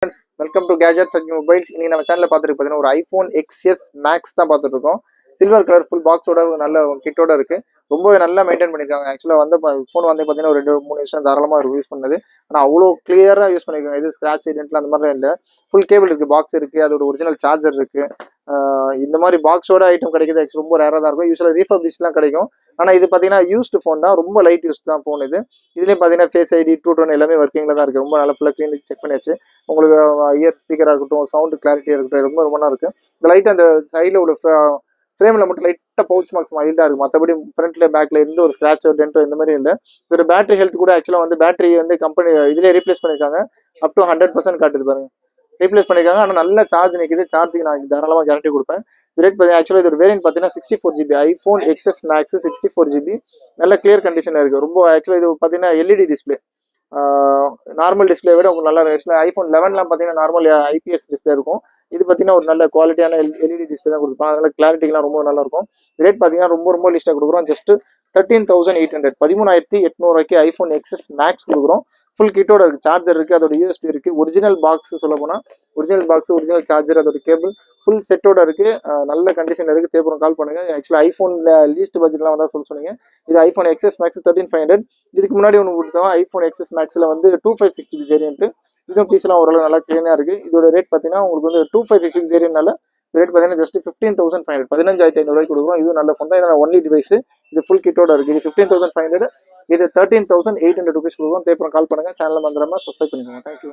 Friends, welcome to gadgets and mobiles. இன்னைக்கு நம்ம சேனலில் பார்த்துட்டு பார்த்தீங்கன்னா ஒரு ஐஃபோன் XS மேக்ஸ் தான் பார்த்துட்டு இருக்கோம். சில்வர் கலர் ஃபுல் பாக்ஸோட நல்ல கிட்டோட இருக்கு. ரொம்பவே நல்லா மெயின்டைன் பண்ணியிருக்காங்க. ஆக்சுவலாக வந்து ஃபோன் வந்து பார்த்தீங்கன்னா ஒரு 2-3 வருஷம் தாராளமாக இருக்கும் யூஸ் பண்ணது. ஆனால் அவ்வளோ கிளியராக யூஸ் பண்ணியிருக்காங்க. எதுவும் ஸ்க்ராட்ச் ஐடென்ட்லாம் அந்த மாதிரிலாம் இல்லை. ஃபுல் கேபிள் இருக்குது, பாக்ஸ் இருக்குது, அதோட ஒரிஜினல் சார்ஜர் இருக்குது. இந்த மாதிரி பாக்ஸோட ஐட்டம் கிடைக்கிறது ஆக்சுவலி ரொம்ப ரேராக தான் இருக்கும். யூஸ்வலாக ரீஃபர்பிஷ்லாம் கிடைக்கும். ஆனால் இது பார்த்தீங்கன்னா யூஸ்டு ஃபோன் தான், ரொம்ப லைட் யூஸ் தான் ஃபோன் இது. இதுலேயும் பார்த்தீங்கன்னா ஃபேஸ் ஐடி, ட்ரூ டோன் எல்லாமே ஒர்க்கிங்கில் தான் இருக்குது. ரொம்ப நல்லா ஃபுல்லாக க்ளீன் செக் பண்ணியாச்சு. உங்களுக்கு இயர் ஸ்பீக்கராக இருக்கட்டும், சவுண்டு கிளாரிட்டியாக இருக்கட்டும், ரொம்ப ரொம்ப நல்லா இருக்குது. இந்த லைட் அந்த சைடில் உள்ள ஃப்ரேமில் மட்டும் லைட்டாக பவுச் மார்க்ஸ் மைல்டாக இருக்குது. மற்றபடி ஃப்ரண்ட்ல பேக்கில் இருந்து ஒரு ஸ்க்ராச்சோ டென்ட்டோ இந்த மாதிரி இல்லை. இதோட பேட்டரி ஹெல்த் கூட ஆக்சுவலாக வந்து பேட்டரி வந்து கம்பெனி இதிலே ரீப்ளேஸ் பண்ணியிருக்காங்க. அப் டு 100% காட்டுது பாருங்க, ரீப்ளேஸ் பண்ணியிருக்காங்க. ஆனால் நல்ல சார்ஜ் நிற்குது. சார்ஜுக்கு நான் தாராளமாக கேரண்டி கொடுப்பேன். இது ரேட் பார்த்தீங்கன்னா ஆக்சுவலாக இது ஒரு வேரியன்ட் பார்த்தீங்கன்னா 64GB iPhone XS maths 64GB நல்ல கிளியர் கண்டிஷனில் இருக்குது. ரொம்ப ஆக்சுவலாக இது பார்த்தீங்கன்னா எல்இடி டிஸ்பிளே, நார்மல் டிஸ்பிளே விட உங்களுக்கு நல்லா ஆக்சுவலாக ஐஃபோன் 11லாம் பார்த்தீங்கன்னா நார்மல் IPS டிஸ்பிளே இருக்கும். இது பார்த்தீங்கன்னா ஒரு நல்ல குவாலிட்டியான எல்இடி டிஸ்பிளே தான் கொடுப்பாங்க. அதனால கிளாரிட்டிலாம் ரொம்ப நல்லா இருக்கும். ரேட் பார்த்தீங்கன்னா ரொம்ப ரொம்ப லிஸ்ட்டாக கொடுக்குறோம். ஜஸ்ட் 13,800 13,800 ஐஃபோன் XS மேக்ஸ் கொடுக்குறோம். ஃபுல் கிட்டோட இருக்குது, சார்ஜர் இருக்குது, அதோட USB இருக்குது, ஒரிஜினல் பாக்ஸ் சொல்ல போனால் ஒரிஜினல் பாக்ஸ், ஒரிஜினல் சார்ஜர், அதோட கேபிள் ஃபுல் செட்டோட இருக்குது. நல்ல கண்டிஷனில் இருக்குது. தேப்புறம் கால் பண்ணுங்கள். ஆக்சுவலாக ஐஃபோனில் லீஸ்ட் பட்ஜெட்லாம் வந்தால் சொன்னீங்க. இது ஐஃபோன் XS மேக்ஸ் 13,500. இதுக்கு முன்னாடி ஒன்று கொடுத்தோம் ஐஃபோன் XS மேக்ஸில் வந்து 256GB வேரியன்ட்டு. இதுவும் பீஸ்லாம் ஓரளவு நல்லா க்ளீனாக இருக்குது. இதோட ரேட் பார்த்தீங்கன்னா உங்களுக்கு வந்து 256GB வேரியன்ட்னால ரேட் பார்த்தீங்கன்னா ஜஸ்ட் 15,500 15,500 கொடுக்குறோம். இதுவும் நல்ல ஃபோன் தான். இதனால் ஒன்லி டிவைஸ், இது ஃபுல் கிட்டோட இருக்குது. இது 15,500, இது 13,800 ருபீஸ் கொடுக்குறோம். தேப்புறம் கால் பண்ணுங்கள். சேனலில் வந்துடாமல் சப்ஸ்கிரைப் பண்ணிக்கோங்க. தேங்க்யூ.